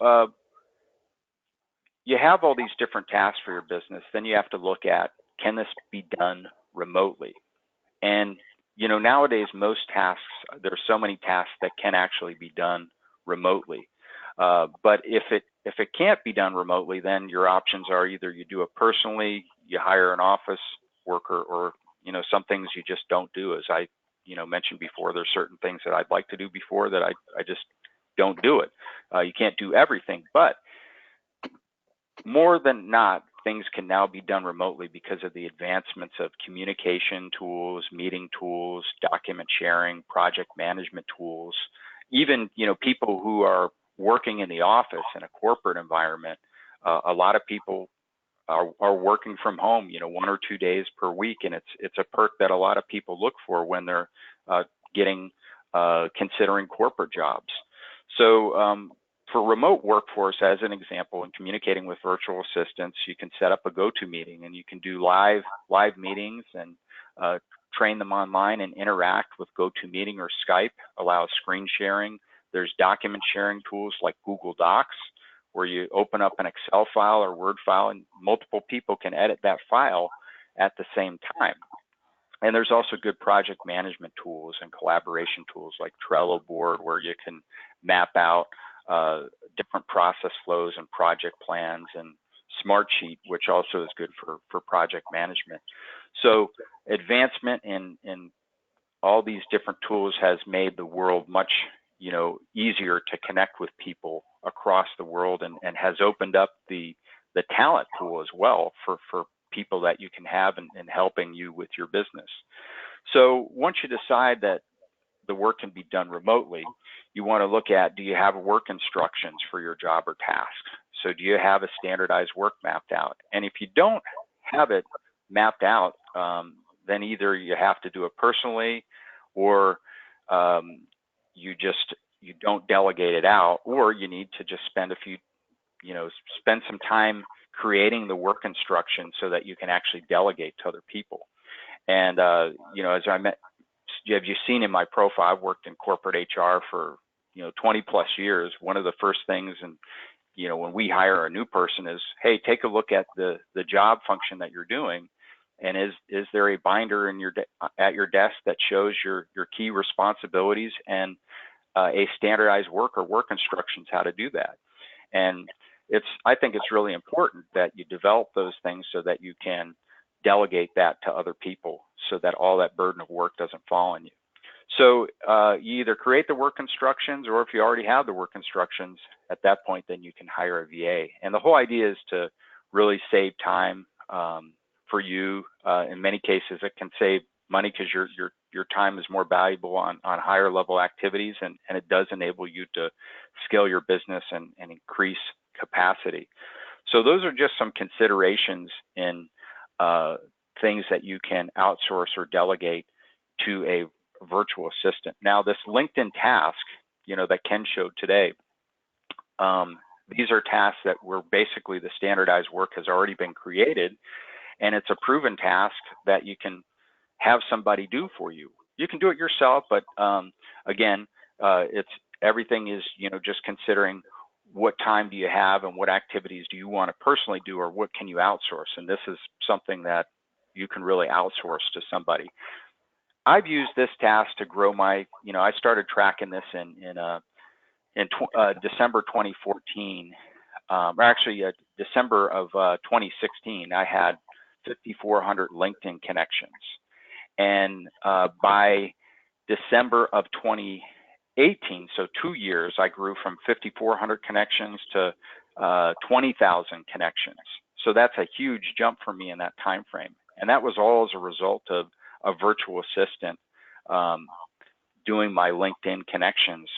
you have all these different tasks for your business. Then you have to look at, can this be done remotely? And nowadays, most tasks, there's so many tasks that can actually be done remotely. But if it can't be done remotely, then your options are either you do it personally, you hire an office worker, or some things you just don't do. As I mentioned before, there's certain things that I'd like to do before that I just don't do it. You can't do everything, but more than not, things can now be done remotely because of the advancements of communication tools, meeting tools, document sharing, project management tools. Even people who are working in the office in a corporate environment, a lot of people are working from home, 1 or 2 days per week, and it's a perk that a lot of people look for when they're considering corporate jobs. So for remote workforce, as an example, in communicating with virtual assistants, you can set up a GoToMeeting, and you can do live meetings and train them online and interact with GoToMeeting or Skype, allows screen sharing. There's document sharing tools like Google Docs, where you open up an Excel file or Word file and multiple people can edit that file at the same time. And there's also good project management tools and collaboration tools like Trello board, where you can map out different process flows and project plans, and Smartsheet, which also is good for project management. So advancement in all these different tools has made the world much easier to connect with people across the world, and has opened up the talent pool as well for people that you can have in helping you with your business. So once you decide that the work can be done remotely, you want to look at, do you have work instructions for your job or task? So do you have a standardized work mapped out? And if you don't have it mapped out, then either you have to do it personally, or you don't delegate it out, or you need to just spend some time creating the work instructions so that you can actually delegate to other people. And as you've seen in my profile, I've worked in corporate HR for 20 plus years. One of the first things, and when we hire a new person, is, hey, take a look at the job function that you're doing, and is there a binder in at your desk that shows your key responsibilities and a standardized work instructions how to do that. And I think it's really important that you develop those things so that you can delegate that to other people, so that all that burden of work doesn't fall on you. So you either create the work instructions, or if you already have the work instructions, at that point, then you can hire a VA. And the whole idea is to really save time for you. In many cases, it can save money because your time is more valuable on higher level activities, and it does enable you to scale your business and increase capacity. So those are just some considerations in things that you can outsource or delegate to a virtual assistant. Now, this LinkedIn task, that Ken showed today, these are tasks that were basically the standardized work has already been created, and it's a proven task that you can have somebody do for you. You can do it yourself, but again, everything is just considering what time do you have and what activities do you want to personally do, or what can you outsource. And this is something that you can really outsource to somebody. I've used this task to grow my, I started tracking this in December 2014, or actually December of 2016. I had 5,400 LinkedIn connections. And by December of 2018, so 2 years, I grew from 5,400 connections to 20,000 connections. So that's a huge jump for me in that time frame. And that was all as a result of a virtual assistant doing my LinkedIn connections,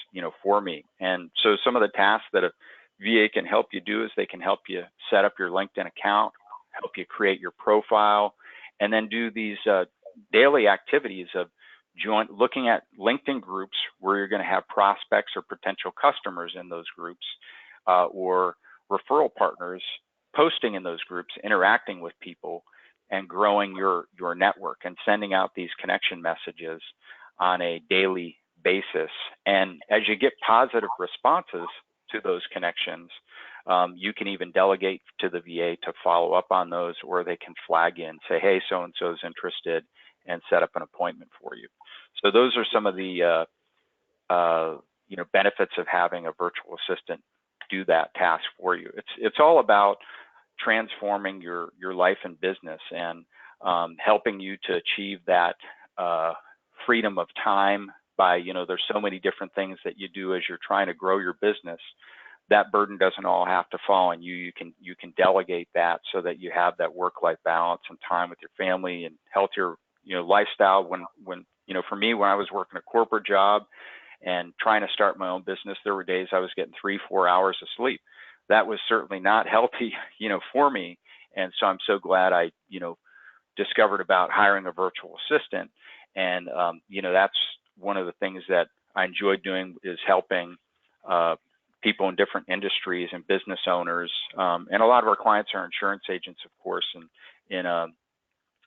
for me. And so some of the tasks that a VA can help you do is they can help you set up your LinkedIn account, help you create your profile, and then do these daily activities of looking at LinkedIn groups where you're going to have prospects or potential customers in those groups, or referral partners posting in those groups, interacting with people, and growing your network and sending out these connection messages on a daily basis. And as you get positive responses to those connections, you can even delegate to the VA to follow up on those, or they can flag in, say, hey, so-and-so is interested, and set up an appointment for you. So those are some of the benefits of having a virtual assistant do that task for you. It's all about transforming your life and business, and helping you to achieve that freedom of time by, there's so many different things that you do as you're trying to grow your business. That burden doesn't all have to fall on you. You can delegate that so that you have that work-life balance and time with your family and healthier, lifestyle. When for me, when I was working a corporate job and trying to start my own business, there were days I was getting 3-4 hours of sleep. That was certainly not healthy, for me. And so I'm so glad I, discovered about hiring a virtual assistant. And, that's one of the things that I enjoyed doing, is helping people in different industries and business owners. And a lot of our clients are insurance agents, of course, and in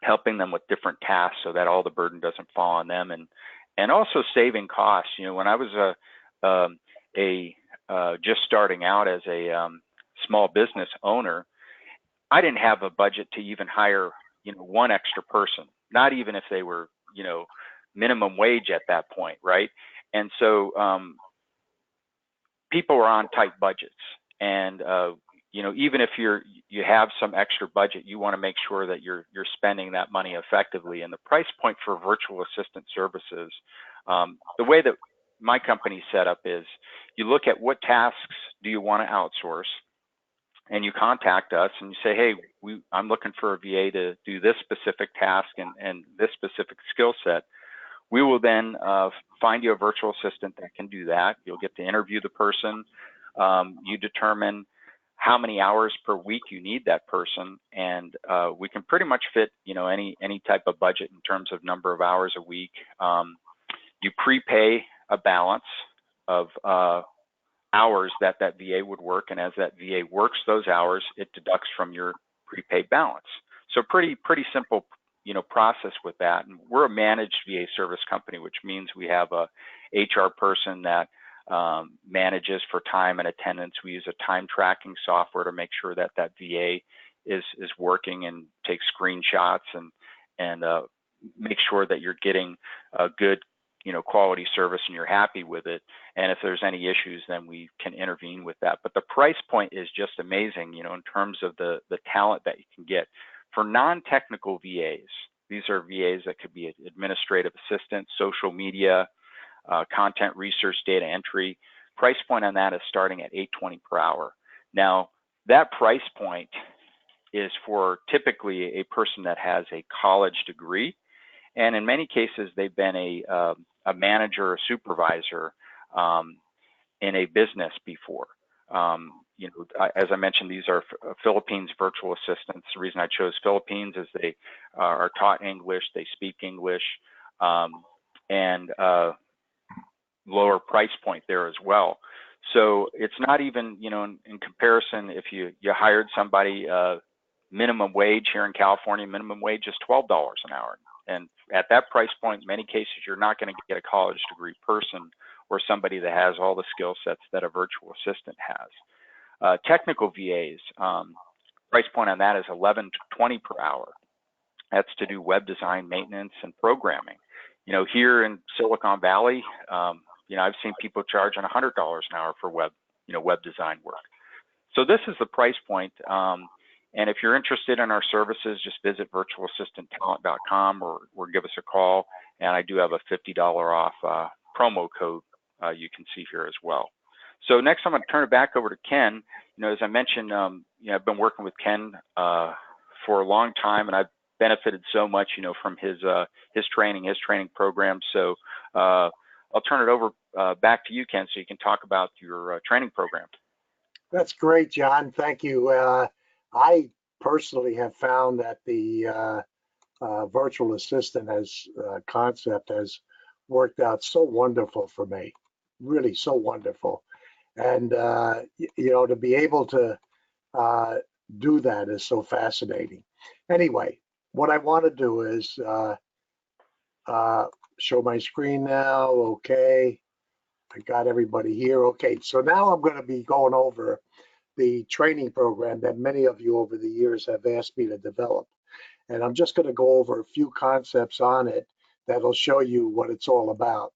helping them with different tasks so that all the burden doesn't fall on them, and also saving costs. When I was just starting out as a small business owner, I didn't have a budget to even hire, one extra person, not even if they were, minimum wage at that point, right? And so people are on tight budgets, and even if you have some extra budget, you want to make sure that you're spending that money effectively. And the price point for virtual assistant services, the way that my company's set up is, you look at what tasks do you want to outsource, and you contact us and you say, hey, I'm looking for a VA to do this specific task and this specific skill set. We will then find you a virtual assistant that can do that. You'll get to interview the person. You determine how many hours per week you need that person, and we can pretty much fit, any type of budget in terms of number of hours a week. You prepay a balance of hours that VA would work, and as that VA works those hours, it deducts from your prepaid balance. So pretty simple, process with that. And we're a managed VA service company, which means we have a HR person that manages for time and attendance. We use a time tracking software to make sure that VA is working, and take screenshots and make sure that you're getting a good quality service and you're happy with it. And if there's any issues, then we can intervene with that. But the price point is just amazing, in terms of the talent that you can get. For non-technical VAs, these are VAs that could be administrative assistants, social media, content research, data entry. Price point on that is starting at $8.20 per hour. Now, that price point is for typically a person that has a college degree, and in many cases, they've been a manager or supervisor in a business before. As I mentioned, these are Philippines virtual assistants. The reason I chose Philippines is they are taught English, they speak English, and lower price point there as well. So it's not even, in comparison, if you hired somebody, minimum wage here in California, minimum wage is $12 an hour. And at that price point, in many cases, you're not going to get a college degree person or somebody that has all the skill sets that a virtual assistant has. Technical VAs, price point on that is $11.20 per hour. That's to do web design, maintenance, and programming. Here in Silicon Valley, I've seen people charging $100 an hour for web design work. So this is the price point. And if you're interested in our services, just visit virtualassistanttalent.com or give us a call. And I do have a $50 off promo code you can see here as well. So next, I'm going to turn it back over to Ken. As I mentioned, I've been working with Ken for a long time, and I've benefited so much, from his training program. So I'll turn it over back to you, Ken, so you can talk about your training program. That's great, John. Thank you. I personally have found that the virtual assistant concept has worked out so wonderful for me, really so wonderful. And, to be able to do that is so fascinating. Anyway, what I want to do is show my screen now. Okay, I got everybody here. Okay, so now I'm going to be going over the training program that many of you over the years have asked me to develop. And I'm just going to go over a few concepts on it that'll show you what it's all about.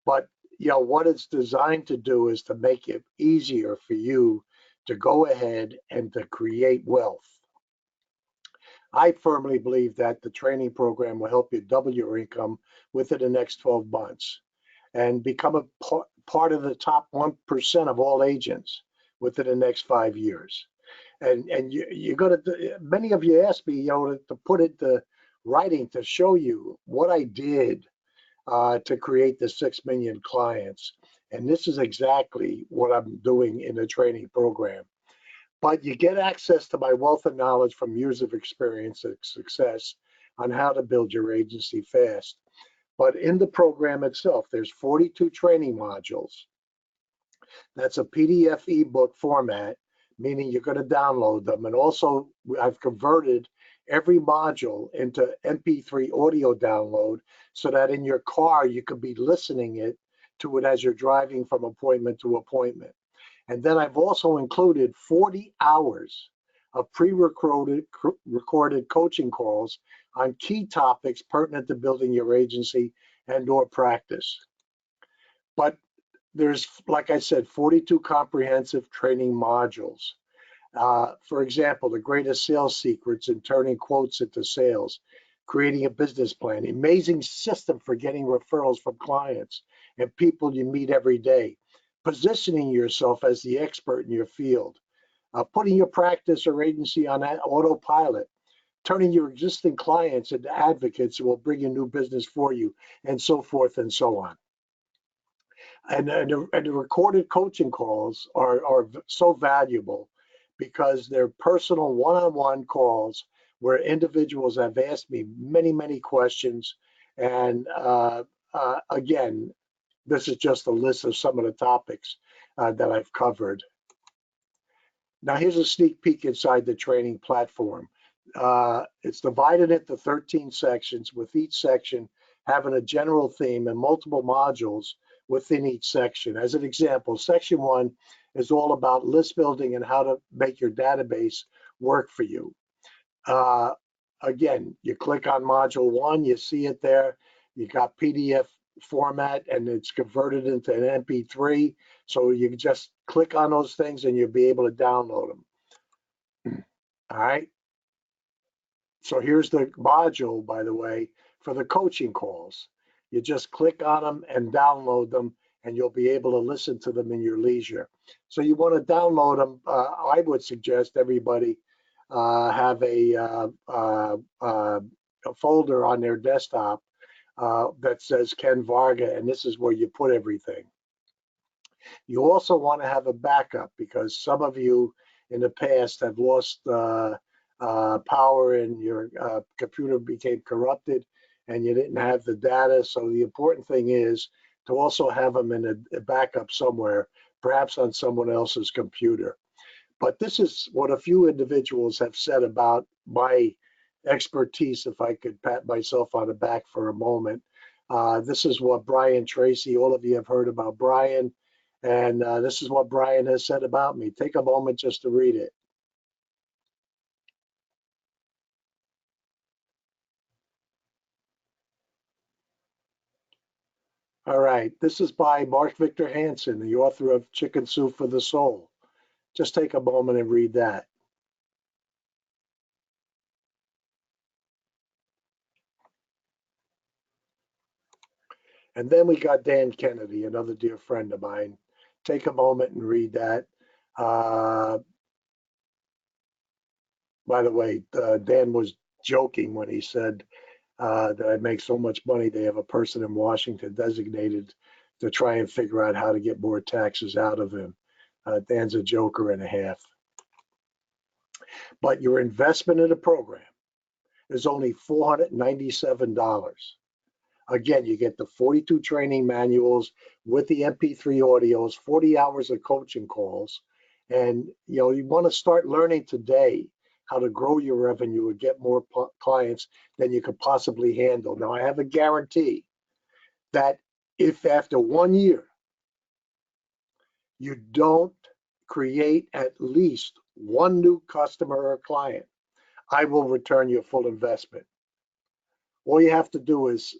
But what it's designed to do is to make it easier for you to go ahead and to create wealth. I firmly believe that the training program will help you double your income within the next 12 months and become a part of the top 1% of all agents within the next 5 years. And you're going to, many of you asked me, to put it to writing to show you what I did to create the 6 million clients. And this is exactly what I'm doing in the training program. But you get access to my wealth of knowledge from years of experience and success on how to build your agency fast. But in the program itself, there's 42 training modules. That's a PDF ebook format, meaning you're going to download them. And also, I've converted every module into MP3 audio download so that in your car, you could be listening to it as you're driving from appointment to appointment. And then I've also included 40 hours of pre-recorded coaching calls on key topics pertinent to building your agency and/or practice. But there's, like I said, 42 comprehensive training modules. For example, the greatest sales secrets in turning quotes into sales, creating a business plan, amazing system for getting referrals from clients and people you meet every day, positioning yourself as the expert in your field, putting your practice or agency on autopilot, turning your existing clients into advocates who will bring you new business for you, and so forth and so on. And the recorded coaching calls are so valuable because they're personal one-on-one calls where individuals have asked me many, many questions. And again, this is just a list of some of the topics that I've covered. Now here's a sneak peek inside the training platform. It's divided into 13 sections, with each section having a general theme and multiple modules within each section. As an example, section 1 is all about list building and how to make your database work for you. Again, you click on module 1, you see it there. You got PDF format and it's converted into an MP3. So you can just click on those things and you'll be able to download them. All right. So here's the module, by the way, for the coaching calls. You just click on them and download them, and you'll be able to listen to them in your leisure. So you want to download them. I would suggest everybody have a folder on their desktop that says Ken Varga, and this is where you put everything. You also want to have a backup because some of you in the past have lost power and your computer became corrupted and you didn't have the data. So the important thing is to also have them in a backup somewhere, perhaps on someone else's computer. But this is what a few individuals have said about my expertise, if I could pat myself on the back for a moment. This is what Brian Tracy, all of you have heard about Brian, and this is what Brian has said about me. Take a moment just to read it. All right, this is by Mark Victor Hansen, the author of Chicken Soup for the Soul. Just take a moment and read that. And then we got Dan Kennedy, another dear friend of mine. Take a moment and read that. By the way, Dan was joking when he said that I make so much money, they have a person in Washington designated to try and figure out how to get more taxes out of him. Dan's a joker and a half. But your investment in the program is only $497. Again, you get the 42 training manuals with the MP3 audios, 40 hours of coaching calls. And you want to start learning today how to grow your revenue and get more clients than you could possibly handle. Now, I have a guarantee that if after 1 year you don't create at least one new customer or client, I will return your full investment. All you have to do is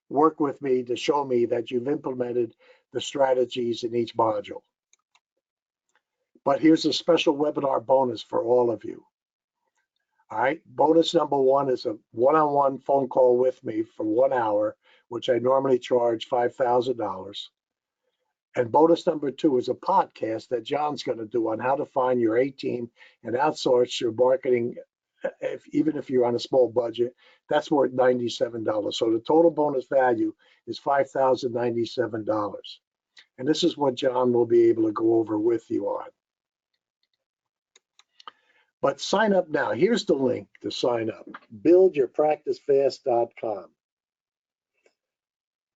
work with me to show me that you've implemented the strategies in each module. But here's a special webinar bonus for all of you. All right, bonus number one is a one-on-one phone call with me for 1 hour, which I normally charge $5,000. And bonus number two is a podcast that John's going to do on how to find your A team and outsource your marketing. Even if you're on a small budget, that's worth $97. So the total bonus value is $5,097. And this is what John will be able to go over with you on. But sign up now. Here's the link to sign up, buildyourpracticefast.com.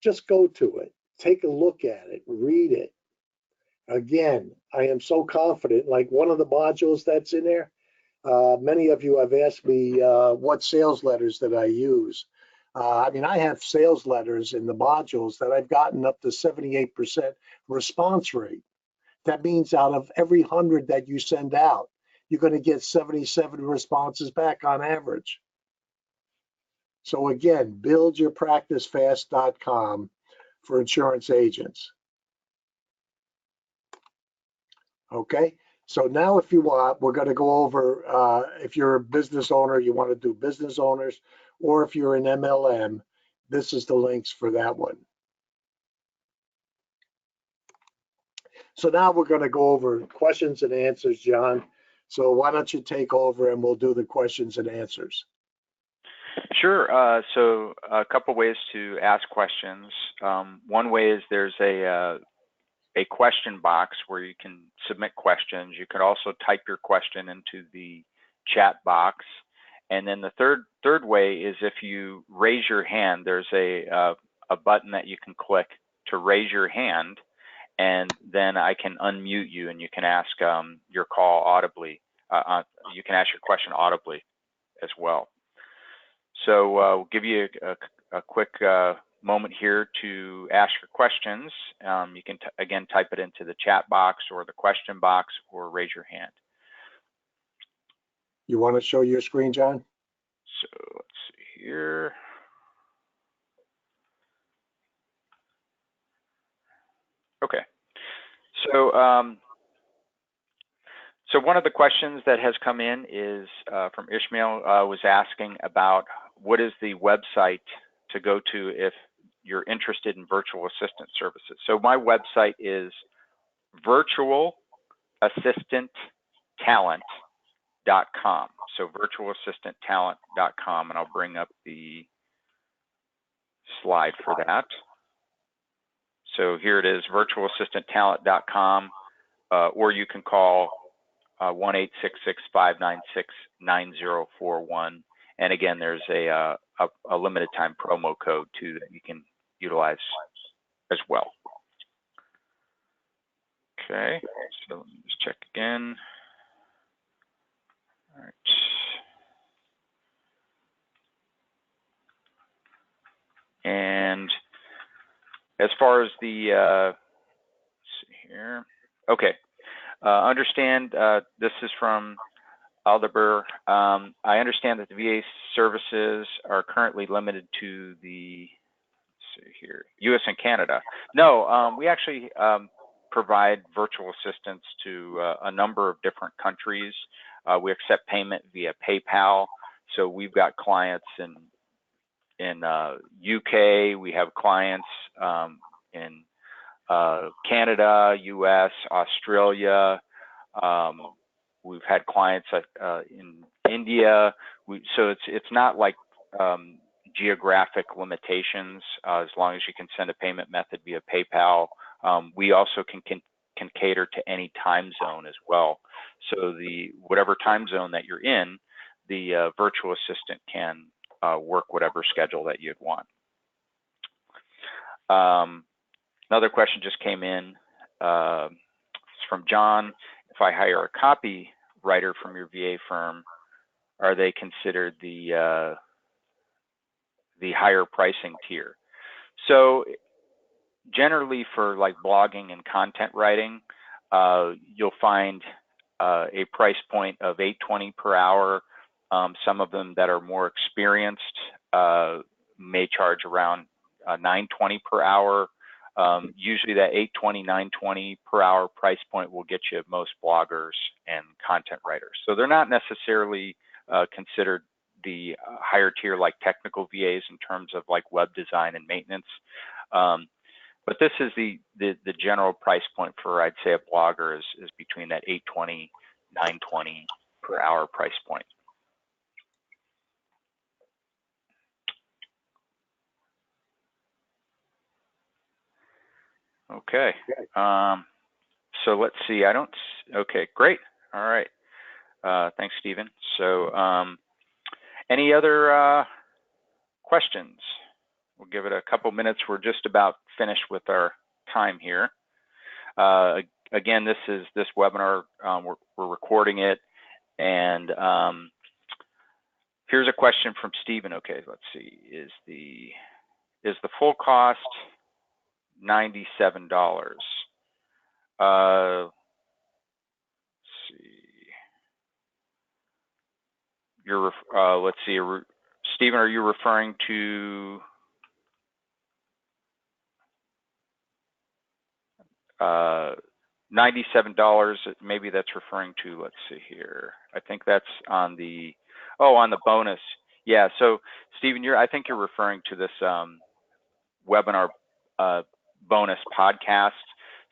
Just go to it, take a look at it, read it. Again, I am so confident, like one of the modules that's in there, many of you have asked me what sales letters that I use. I mean, I have sales letters in the modules that I've gotten up to 78% response rate. That means out of every 100 that you send out, you're going to get 77 responses back on average. So again, buildyourpracticefast.com for insurance agents. Okay, so now if you want, we're going to go over, if you're a business owner, you want to do business owners, or if you're an MLM, this is the links for that one. So now we're going to go over questions and answers, John. So why don't you take over and we'll do the questions and answers. Sure. So a couple ways to ask questions. One way is there's a question box where you can submit questions. You could also type your question into the chat box. And then the third way is if you raise your hand, there's a button that you can click to raise your hand, and then I can unmute you and you can ask your call audibly. You can ask your question audibly as well. So we'll give you a quick moment here to ask your questions. You can, again, type it into the chat box or the question box or raise your hand. You want to show your screen, John? So let's see here. Okay. So so one of the questions that has come in is from Ishmael, was asking about what is the website to go to if you're interested in virtual assistant services. So my website is virtualassistanttalent.com. So virtualassistanttalent.com, and I'll bring up the slide for that. So here it is, virtualassistanttalent.com, or you can call 1-866-596-9041. And again, there's a limited time promo code too that you can utilize as well. Okay, so let me just check again. All right. And as far as the, let's see here. Okay, understand this is from Aldeber. I understand that the VA services are currently limited to the, let's see here, U.S. and Canada. No, we actually provide virtual assistants to a number of different countries. We accept payment via PayPal. So we've got clients in UK. We have clients in Canada, US, Australia. We've had clients in India. So it's not like geographic limitations, as long as you can send a payment method via PayPal. We also can cater to any time zone as well. So whatever time zone that you're in, the virtual assistant can work whatever schedule that you'd want. Another question just came in. It's from John. If I hire a copywriter from your VA firm, are they considered the higher pricing tier? So generally for like blogging and content writing, you'll find a price point of $8.20 per hour. Some of them that are more experienced may charge around $9.20 per hour. Usually that $8.20, $9.20 per hour price point will get you most bloggers and content writers. So they're not necessarily considered the higher tier like technical VAs in terms of like web design and maintenance. But this is the general price point for, I'd say, a blogger is between that $8.20, $9.20 per hour price point. Okay. So let's see. Okay, great. All right. Thanks, Stephen. So any other questions? We'll give it a couple minutes. We're just about finished with our time here. Again, this webinar, we're recording it, and here's a question from Stephen. Okay, let's see. Is the full cost $97? Let's see. Let's see. Stephen, are you referring to $97? Maybe that's referring to, let's see here. I think that's on the, on the bonus. Yeah, so Stephen, I think you're referring to this webinar bonus podcast.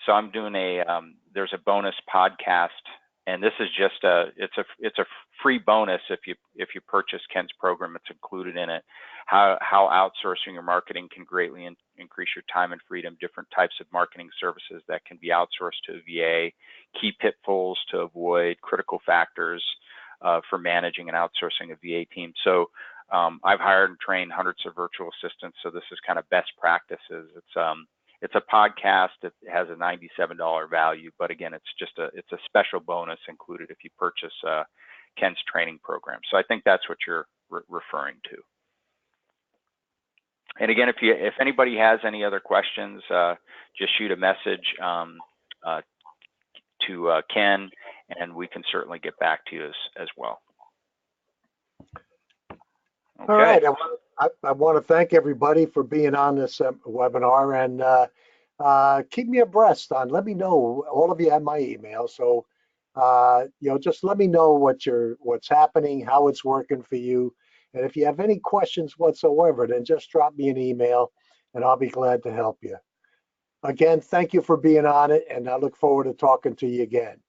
So I'm doing there's a bonus podcast, and this is just it's a free bonus if you purchase Ken's program. It's included in it. How outsourcing your marketing can greatly increase your time and freedom, different types of marketing services that can be outsourced to a VA, key pitfalls to avoid, critical factors for managing and outsourcing a VA team. So I've hired and trained hundreds of virtual assistants, so this is kind of best practices. It's a podcast that has a $97 value, but again, it's a special bonus included if you purchase Ken's training program. So I think that's what you're referring to. And again, if anybody has any other questions, just shoot a message to Ken, and we can certainly get back to you as well. Okay. All right. I want to thank everybody for being on this webinar, and keep me abreast on. Let me know. All of you have my email, so just let me know what's happening, how it's working for you, and if you have any questions whatsoever, then just drop me an email, and I'll be glad to help you. Again, thank you for being on it, and I look forward to talking to you again.